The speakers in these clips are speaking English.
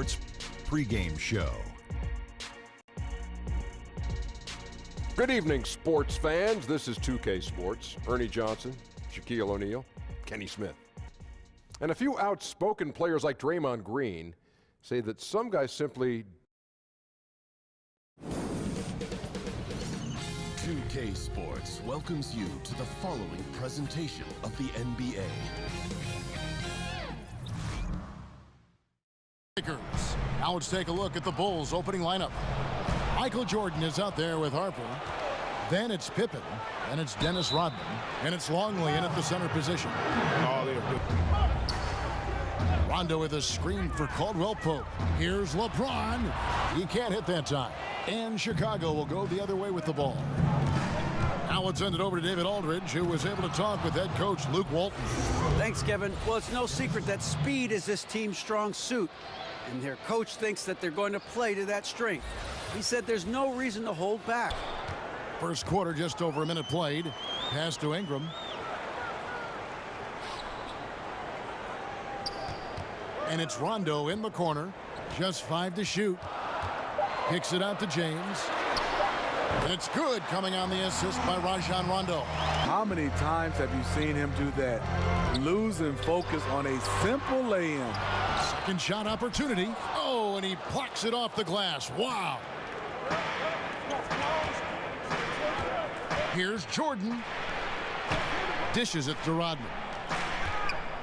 Sports pregame show. Good evening, sports fans. This is 2K Sports. Ernie Johnson, Shaquille O'Neal, Kenny Smith. And a few outspoken players like Draymond Green say that some guys simply 2K Sports welcomes you to the following presentation of the NBA. Now let's take a look at the Bulls' opening lineup. Michael Jordan is out there with Harper. Then it's Pippen. Then it's Dennis Rodman. And it's Longley in at the center position. Rondo with a screen for Caldwell Pope. Here's LeBron. He can't hit that time. And Chicago will go the other way with the ball. Now let's send it over to David Aldridge, who was able to talk with head coach Luke Walton. Thanks, Kevin. Well, it's no secret that speed is this team's strong suit, and their coach thinks that they're going to play to that strength. He said there's no reason to hold back. First quarter, just over a minute played. Pass to Ingram. And it's Rondo in the corner. Just 5 to shoot. Kicks it out to James. And it's good, coming on the assist by Rajon Rondo. How many times have you seen him do that? Losing focus on a simple lay-in. Second shot opportunity. Oh, and he plucks it off the glass. Wow. Here's Jordan. Dishes it to Rodman.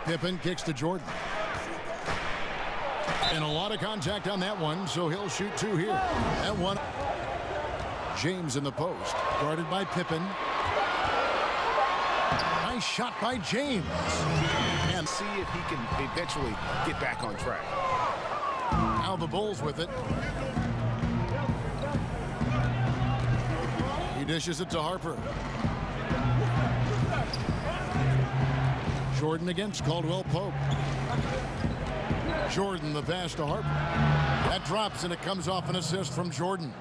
Pippen kicks to Jordan. And a lot of contact on that one, so he'll shoot 2 here. That one. James in the post, guarded by Pippen. Nice shot by James. And see if he can eventually get back on track. Now the Bulls with it. He dishes it to Harper. Jordan against Caldwell Pope. Jordan the pass to Harper. That drops and it comes off an assist from Jordan.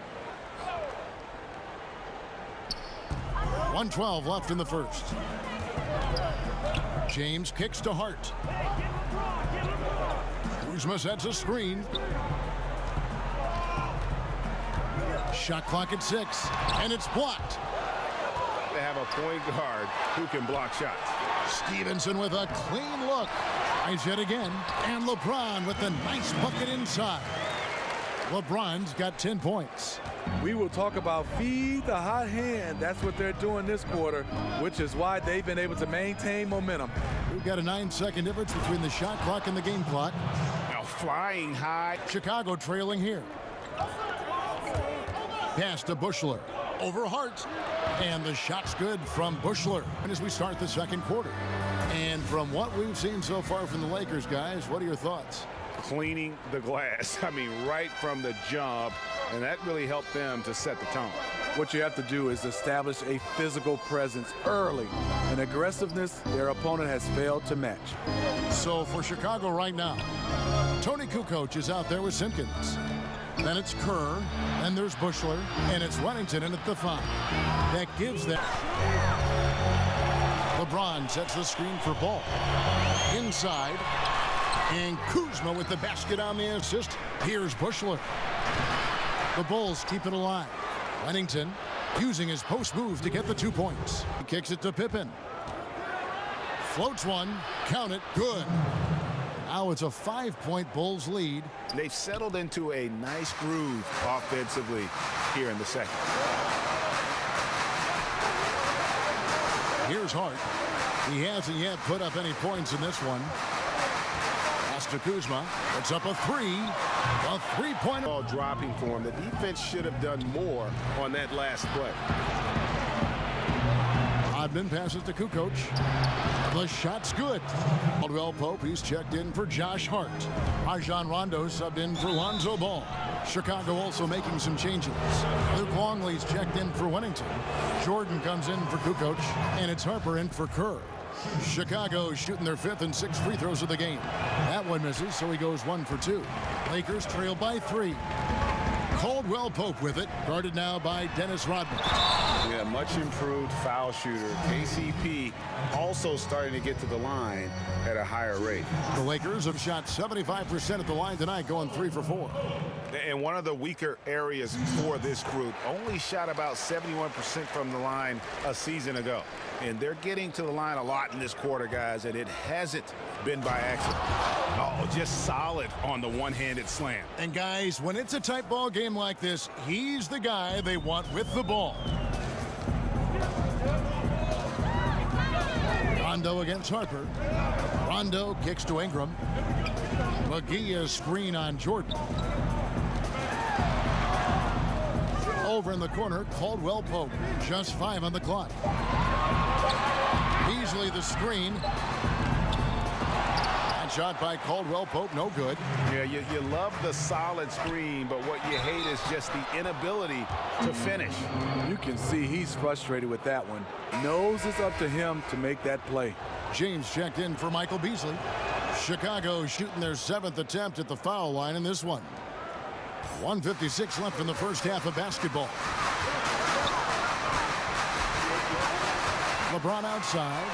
1:12 left in the first. James kicks to Hart. Kuzma sets a screen. Shot clock at 6, and it's blocked. They have a point guard who can block shots. Stevenson with a clean look. Tries yet again, and LeBron with a nice bucket inside. LeBron's got 10 points. We will talk about feed the hot hand. That's what they're doing this quarter, which is why they've been able to maintain momentum. We've got a 9-second difference between the shot clock and the game clock. Now flying high. Chicago trailing here. Pass to Buechler. Over Hart. And the shot's good from Buechler. And as we start the second quarter. And from what we've seen so far from the Lakers, guys, what are your thoughts? Cleaning the glass. I mean, right from the jump. And that really helped them to set the tone. What you have to do is establish a physical presence early. An aggressiveness their opponent has failed to match. So for Chicago right now, Tony Kukoc is out there with Simpkins. Then it's Kerr, then there's Buechler, and it's Wennington in at the 5. That gives them. LeBron sets the screen for Ball. Inside, and Kuzma with the basket on the assist. Here's Buechler. The Bulls keep it alive. Wennington using his post move to get the 2 points. He kicks it to Pippen. Floats one, count it, good. Now it's a 5-point Bulls lead. They've settled into a nice groove offensively here in the second. Here's Hart. He hasn't yet put up any points in this one. Pass to Kuzma. It's up a 3. A 3-pointer. Ball dropping for him. The defense should have done more on that last play. Rodman passes to Kukoc. The shot's good. Caldwell Pope, he's checked in for Josh Hart. Rajon Rondo subbed in for Lonzo Ball. Chicago also making some changes. Luke Longley's checked in for Wennington. Jordan comes in for Kukoc, and it's Harper in for Kerr. Chicago shooting their 5th and 6th free throws of the game. That one misses, so he goes 1 for 2. Lakers trail by 3. Caldwell Pope with it, guarded now by Dennis Rodman. Yeah, much improved foul shooter. KCP also starting to get to the line at a higher rate. The Lakers have shot 75% at the line tonight, going 3 for 4. And one of the weaker areas for this group, only shot about 71% from the line a season ago. And they're getting to the line a lot in this quarter, guys, and it hasn't been by accident. Oh, just solid on the one-handed slam. And guys, when it's a tight ball game like this, he's the guy they want with the ball. Rondo against Harper. Rondo kicks to Ingram. McGee screen on Jordan. Over in the corner, Caldwell Pope. Just 5 on the clock. Beasley the screen. And shot by Caldwell Pope, no good. Yeah, you love the solid screen, but what you hate is just the inability to finish. You can see he's frustrated with that one. Knows it's up to him to make that play. James checked in for Michael Beasley. Chicago shooting their 7th attempt at the foul line in this one. 1:56 left in the first half of basketball. LeBron outside.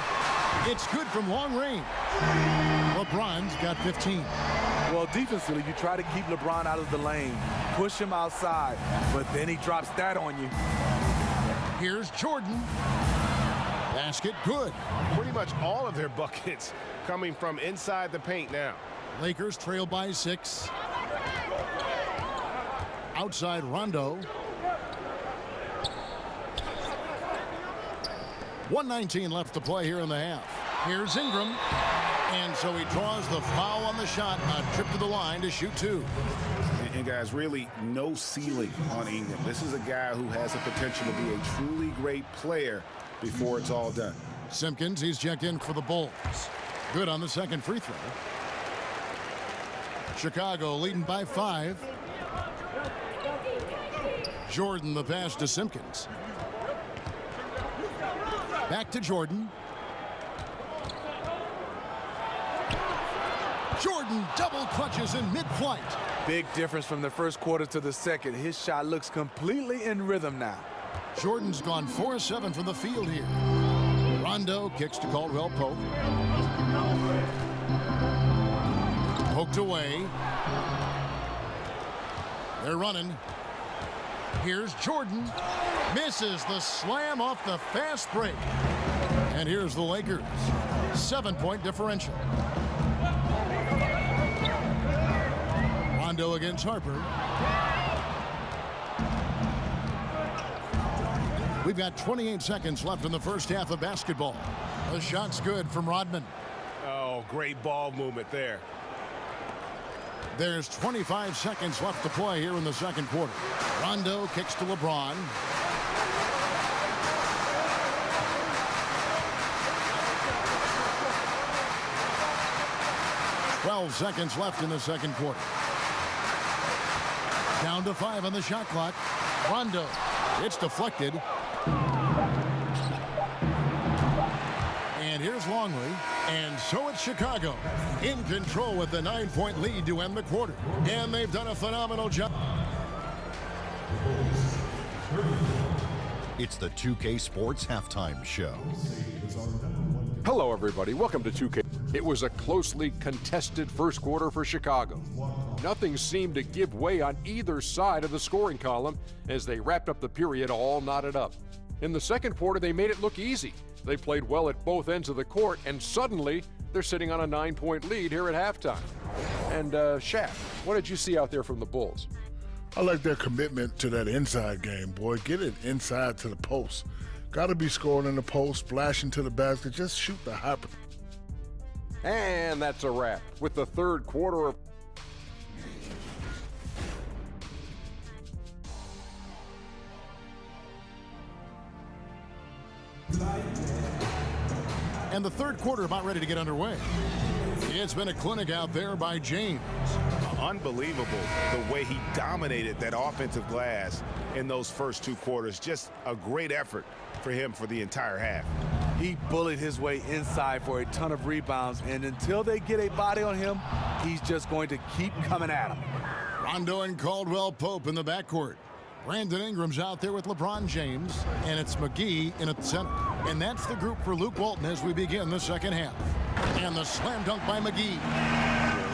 It's good from long range. LeBron's got 15. Well, defensively, you try to keep LeBron out of the lane, push him outside, but then he drops that on you. Here's Jordan. Basket good. Pretty much all of their buckets coming from inside the paint now. Lakers trail by 6. Outside Rondo. 1:19 left to play here in the half. Here's Ingram. And so he draws the foul on the shot. A trip to the line to shoot 2. And guys, really no ceiling on Ingram. This is a guy who has the potential to be a truly great player before it's all done. Simpkins, he's checked in for the Bulls. Good on the second free throw. Chicago leading by 5. Jordan the pass to Simpkins. Back to Jordan. Jordan double clutches in mid-flight. Big difference from the first quarter to the second. His shot looks completely in rhythm now. Jordan's gone 4-7 from the field here. Rondo kicks to Caldwell Pope. Poked away. They're running. Here's Jordan. Misses the slam off the fast break. And here's the Lakers. 7-point differential. Rondo against Harper. We've got 28 seconds left in the first half of basketball. The shot's good from Rodman. Oh, great ball movement there. There's 25 seconds left to play here in the second quarter. Rondo kicks to LeBron. Twelve seconds left in the second quarter. Down to 5 on the shot clock. Rondo. It's deflected. And here's Longley. And so it's Chicago in control with the 9-point lead to end the quarter. And they've done a phenomenal job. It's the 2K Sports Halftime Show. Hello, everybody. Welcome to 2K. It was a closely contested first quarter for Chicago. Nothing seemed to give way on either side of the scoring column as they wrapped up the period all knotted up. In the second quarter, they made it look easy. They played well at both ends of the court, and suddenly they're sitting on a 9-point lead here at halftime. And Shaq, what did you see out there from the Bulls? I like their commitment to that inside game, boy. Get it inside to the post. Got to be scoring in the post, splashing to the basket. Just shoot the hyper. And that's a wrap with the third quarter of And the third quarter about ready to get underway. It's been a clinic out there by James. Unbelievable the way he dominated that offensive glass in those first 2 quarters. Just a great effort for him for the entire half. He bullied his way inside for a ton of rebounds, and until they get a body on him, he's just going to keep coming at him. Rondo and Caldwell Pope in the backcourt. Brandon Ingram's out there with LeBron James, and it's McGee in at the center. And that's the group for Luke Walton as we begin the second half. And the slam dunk by McGee.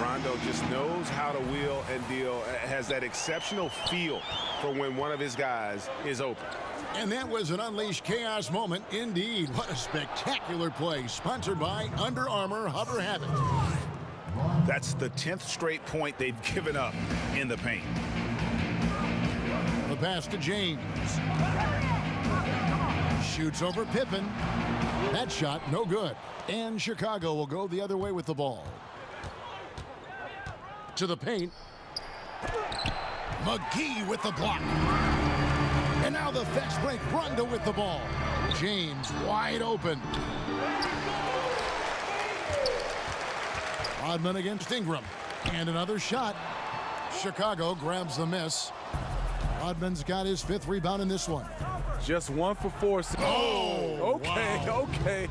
Rondo just knows how to wheel and deal, has that exceptional feel for when one of his guys is open. And that was an unleashed chaos moment indeed. What a spectacular play, sponsored by Under Armour Hover Habit. That's the 10th straight point they've given up in the paint. The pass to James. Shoots over Pippen. That shot no good. And Chicago will go the other way with the ball. To the paint. McGee with the block. And now the fast break. Rondo with the ball. James wide open. Rodman against Ingram. And another shot. Chicago grabs the miss. Rodman's got his 5th rebound in this one. Just 1 for 4. Oh, okay, wow. okay.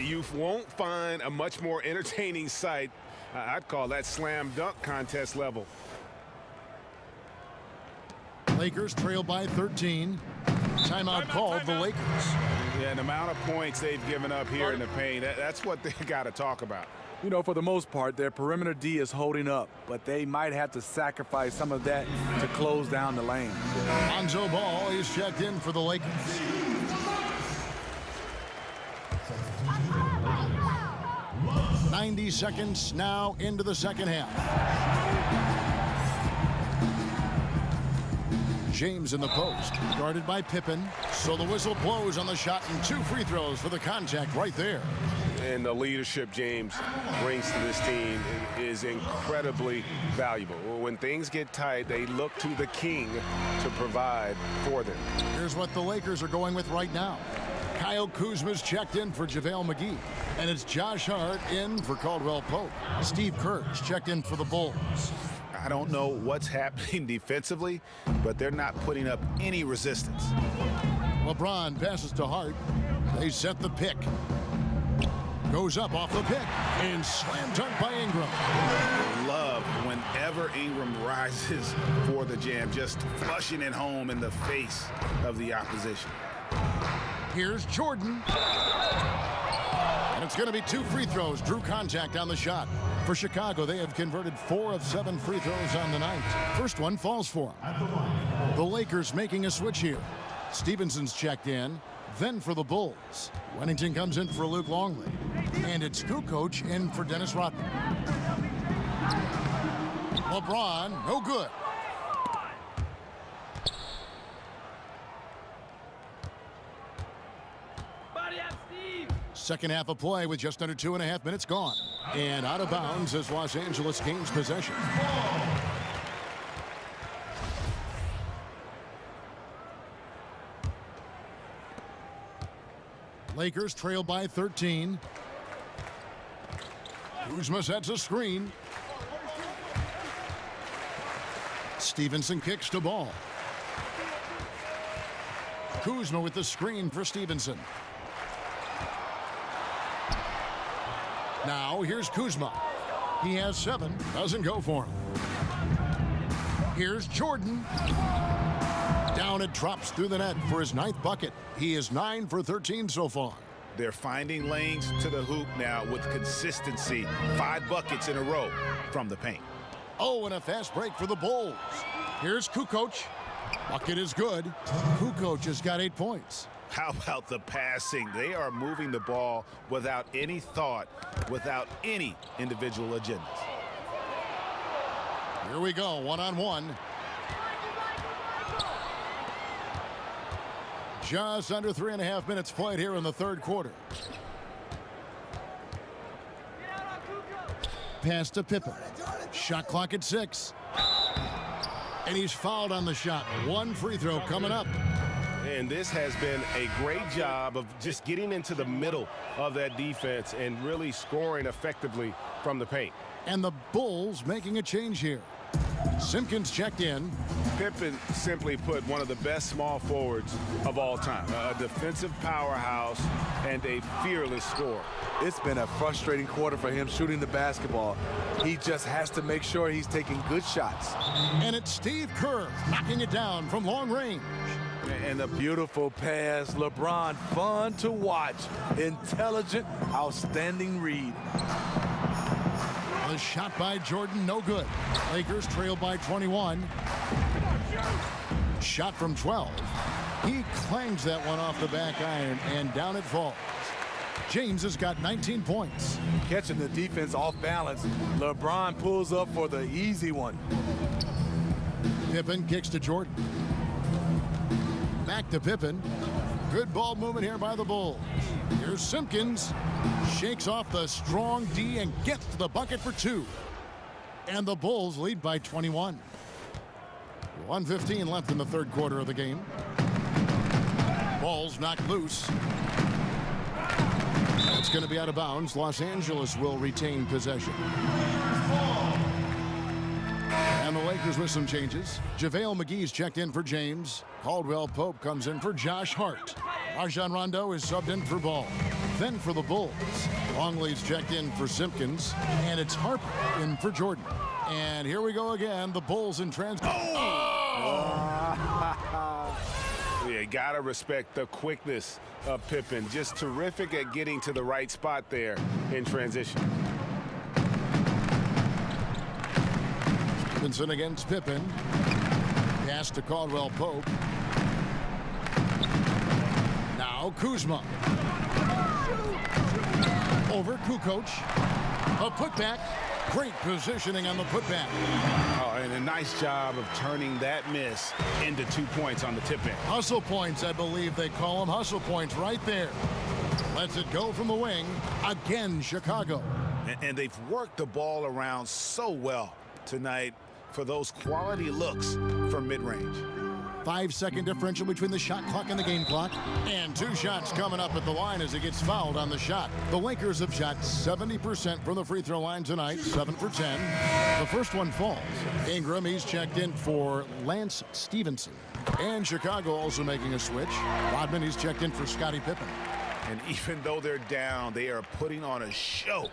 You won't find a much more entertaining sight. I'd call that slam dunk contest level. Lakers trail by 13. Timeout called the Lakers. Yeah, and the amount of points they've given up here in the paint, that's what they got to talk about. You know, for the most part, their perimeter D is holding up, but they might have to sacrifice some of that to close down the lane. Lonzo Ball is checked in for the Lakers. "90 seconds now into the second half. James in the post, guarded by Pippen. So the whistle blows on the shot and 2 free throws for the contact right there. And the leadership James brings to this team is incredibly valuable. When things get tight, they look to the king to provide for them. Here's what the Lakers are going with right now. Kyle Kuzma's checked in for JaVale McGee. And it's Josh Hart in for Caldwell Pope. Steve Kerr's checked in for the Bulls. I don't know what's happening defensively, but they're not putting up any resistance. LeBron passes to Hart. They set the pick. Goes up off the pick and slam dunk by Ingram. Love whenever Ingram rises for the jam, just flushing it home in the face of the opposition. Here's Jordan. And it's going to be 2 free throws. Drew contact on the shot. For Chicago, they have converted 4 of 7 free throws on the night. First one falls for them. The Lakers making a switch here. Stevenson's checked in. Then for the Bulls, Wennington comes in for Luke Longley. And it's Kukoc in for Dennis Rodman. LeBron, no good. Second half of play with just under 2.5 minutes gone. And out of bounds as Los Angeles gains possession. Lakers trail by 13. Kuzma sets a screen. Stevenson kicks to ball. Kuzma with the screen for Stevenson. Now here's Kuzma. He has 7. Doesn't go for him. Here's Jordan. Down it drops through the net for his 9th bucket. He is 9 for 13 so far. They're finding lanes to the hoop now with consistency. 5 buckets in a row from the paint. Oh, and a fast break for the Bulls. Here's Kukoc. Bucket is good. Kukoc has got 8 points. How about the passing? They are moving the ball without any thought, without any individual agendas. Here we go, 1-on-1. Just under 3.5 minutes played here in the third quarter. Pass to Pippen. Shot clock at 6. And he's fouled on the shot. 1 free throw coming up. And this has been a great job of just getting into the middle of that defense and really scoring effectively from the paint. And the Bulls making a change here. Simpkins checked in. Pippen, simply put, one of the best small forwards of all time. A defensive powerhouse and a fearless scorer. It's been a frustrating quarter for him shooting the basketball. He just has to make sure he's taking good shots. And it's Steve Kerr knocking it down from long range. And a beautiful pass. LeBron, fun to watch. Intelligent, outstanding read. The shot by Jordan, no good. Lakers trail by 21. Shot from 12. He clangs that one off the back iron, and down it falls. James has got 19 points. Catching the defense off balance. LeBron pulls up for the easy one. Pippen kicks to Jordan. Back to Pippen. Good ball movement here by the Bulls. Here's Simpkins. Shakes off the strong D and gets to the bucket for 2. And the Bulls lead by 21. 1:15 left in the third quarter of the game. Ball's knocked loose. It's going to be out of bounds. Los Angeles will retain possession. And the Lakers with some changes. JaVale McGee's checked in for James. Caldwell Pope comes in for Josh Hart. Rajon Rondo is subbed in for Ball. Then for the Bulls, Longley's checked in for Simpkins. And it's Harper in for Jordan. And here we go again. The Bulls in transition. You gotta respect the quickness of Pippen. Just terrific at getting to the right spot there in transition. Vincent against Pippen. Pass to Caldwell Pope. Now Kuzma. Over Kukoc. A putback. Great positioning on the putback. Oh, and a nice job of turning that miss into 2 points on the tip-in. Hustle points, I believe they call them. Hustle points right there. Lets it go from the wing. Again, Chicago. And they've worked the ball around so well tonight for those quality looks from mid-range. 5-second differential between the shot clock and the game clock. And 2 shots coming up at the line as it gets fouled on the shot. The Lakers have shot 70% from the free throw line tonight, 7 for 10. The first one falls. Ingram, he's checked in for Lance Stevenson. And Chicago also making a switch. Rodman, he's checked in for Scottie Pippen. And even though they're down, they are putting on a show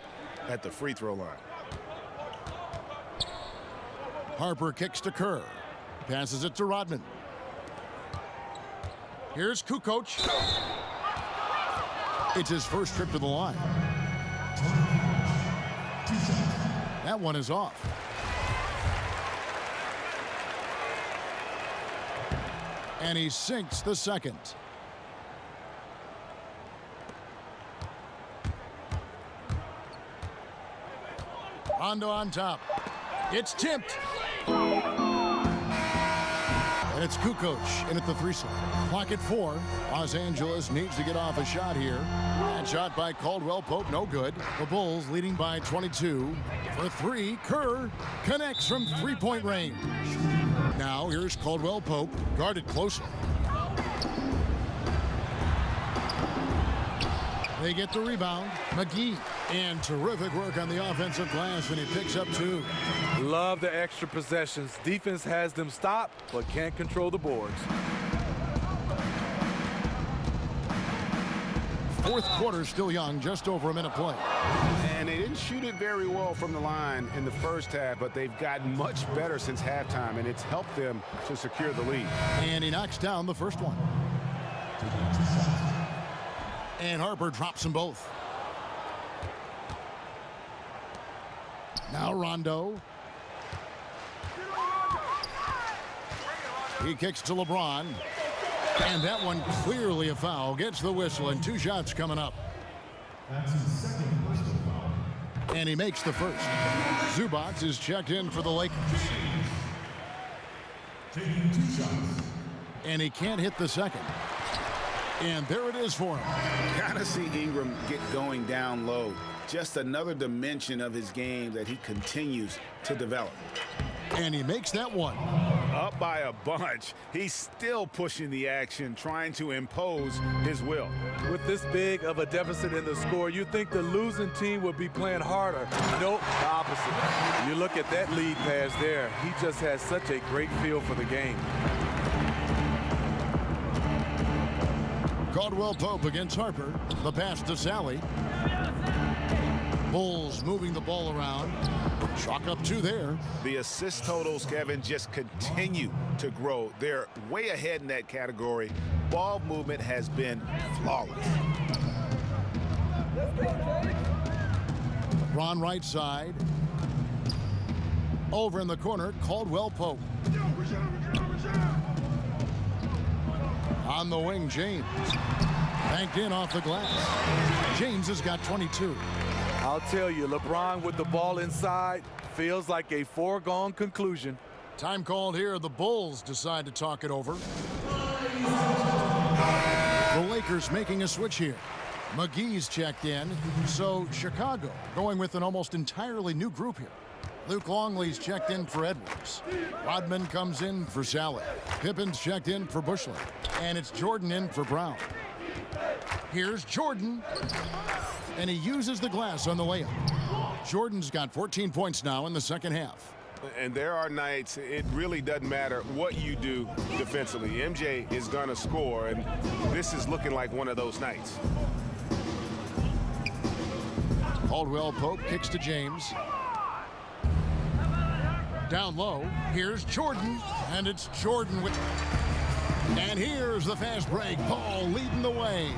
at the free throw line. Harper kicks to Kerr. Passes it to Rodman. Here's Kukoc. It's his first trip to the line. That one is off. And he sinks the second. Rondo on top. It's tipped. And it's Kukoc in at the 3 slot. Clock at 4. Los Angeles needs to get off a shot here. That shot by Caldwell Pope, no good. The Bulls leading by 22. For 3, Kerr connects from three-point range. Now here's Caldwell Pope, guarded closely. They get the rebound. McGee. And terrific work on the offensive glass, and he picks up 2. Love the extra possessions. Defense has them stopped, but can't control the boards. Fourth quarter still young, just over a minute play. And they didn't shoot it very well from the line in the first half, but they've gotten much better since halftime, and it's helped them to secure the lead. And he knocks down the first one. And Harper drops them both. Now Rondo. He kicks to LeBron. And that one clearly a foul. Gets the whistle, and 2 shots coming up. And he makes the first. Zubac is checked in for the Lakers. And he can't hit the second. And there it is for him. Gotta see Ingram get going down low. Just another dimension of his game that he continues to develop. And he makes that one. Up by a bunch. He's still pushing the action, trying to impose his will. With this big of a deficit in the score, you'd think the losing team would be playing harder. Nope, the opposite. You look at that lead pass there. He just has such a great feel for the game. Caldwell Pope against Harper. The pass to Sally. Bulls moving the ball around. Chalk up 2 there. The assist totals, Kevin, just continue to grow. They're way ahead in that category. Ball movement has been flawless. LeBron right side. Over in the corner, Caldwell Pope. On the wing, James. Banked in off the glass. James has got 22. I'll tell you, LeBron with the ball inside feels like a foregone conclusion. Time called here. The Bulls decide to talk it over. The Lakers making a switch here. McGee's checked in, so Chicago going with an almost entirely new group here. Luke Longley's checked in for Edwards. Rodman comes in for Sally. Pippen's checked in for Bushler. And it's Jordan in for Brown. Here's Jordan. And he uses the glass on the layup. Jordan's got 14 points now in the second half. And there are nights it really doesn't matter what you do defensively. MJ is going to score, and this is looking like one of those nights. Caldwell Pope kicks to James. Down low, here's Jordan, and it's Jordan with... And here's the fast break. Paul leading the way.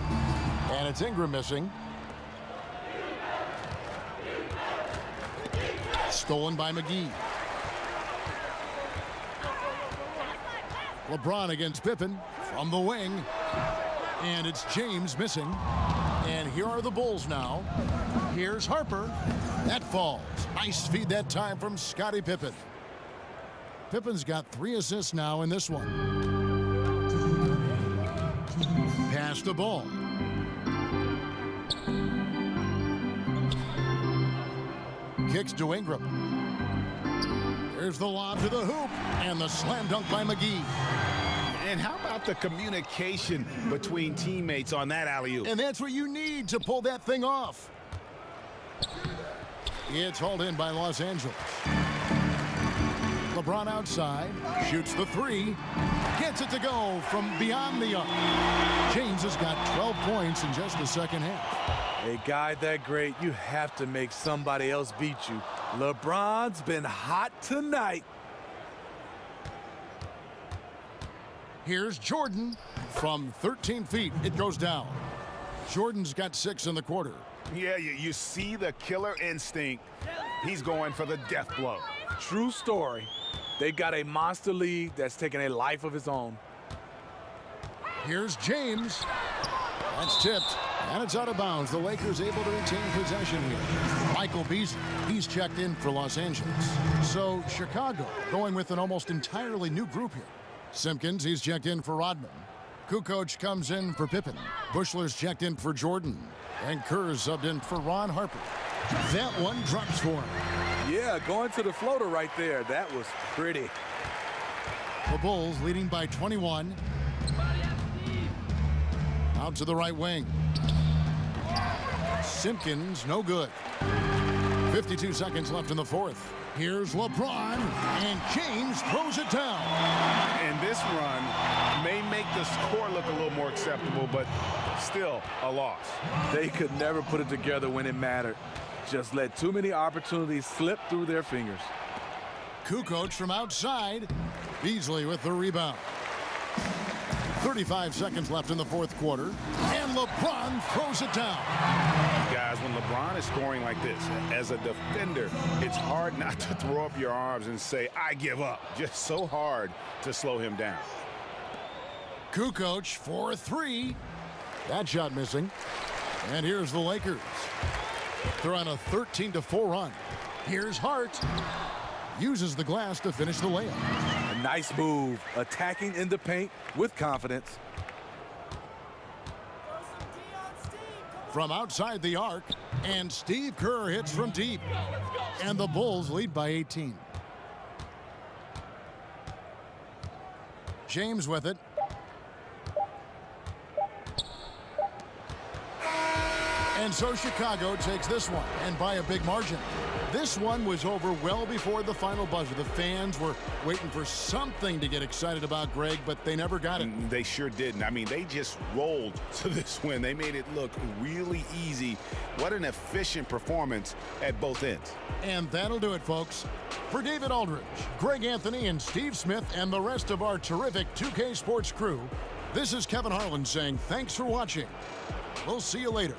And it's Ingram missing. Stolen by McGee. LeBron against Pippen from the wing. And it's James missing. And here are the Bulls now. Here's Harper. That falls. Nice feed that time from Scottie Pippen. Pippen's got 3 assists now in this one. Pass the ball. Kicks to Ingram. There's the lob to the hoop. And the slam dunk by McGee. And how about the communication between teammates on that alley-oop? And that's what you need to pull that thing off. It's hauled in by Los Angeles. LeBron outside, shoots the 3, gets it to go from beyond the arc. James has got 12 points in just the second half. A guy that great, you have to make somebody else beat you. LeBron's been hot tonight. Here's Jordan from 13 feet. It goes down. Jordan's got 6 in the quarter. Yeah, you see the killer instinct. He's going for the death blow. True story. They got a monster lead that's taking a life of its own. Here's James. That's tipped, and it's out of bounds. The Lakers able to retain possession here. Michael Beasley, he's checked in for Los Angeles. So Chicago going with an almost entirely new group here. Simpkins, he's checked in for Rodman. Kukoc comes in for Pippen. Bushler's checked in for Jordan. And Kerr's subbed in for Ron Harper. That one drops for him. Yeah, going to the floater right there. That was pretty. The Bulls leading by 21. Out to the right wing. Simpkins, no good. 52 seconds left in the fourth. Here's LeBron, and James throws it down. And this run may make the score look a little more acceptable, but still a loss. They could never put it together when it mattered. Just let too many opportunities slip through their fingers. Kukoc from outside. Beasley with the rebound. 35 seconds left in the fourth quarter, and LeBron throws it down. Guys, when LeBron is scoring like this, as a defender, it's hard not to throw up your arms and say, I give up. Just so hard to slow him down. Kukoc for 3. That shot missing. And here's the Lakers. They're on a 13-4 run. Here's Hart. Uses the glass to finish the layup. A nice move, attacking in the paint with confidence. From outside the arc, and Steve Kerr hits from deep. And the Bulls lead by 18. James with it. And so Chicago takes this one, and by a big margin. This one was over well before the final buzzer. The fans were waiting for something to get excited about, Greg, but they never got it. They sure didn't. I mean, they just rolled to this win. They made it look really easy. What an efficient performance at both ends. And that'll do it, folks. For David Aldridge, Greg Anthony, and Steve Smith, and the rest of our terrific 2K Sports crew, this is Kevin Harlan saying thanks for watching. We'll see you later.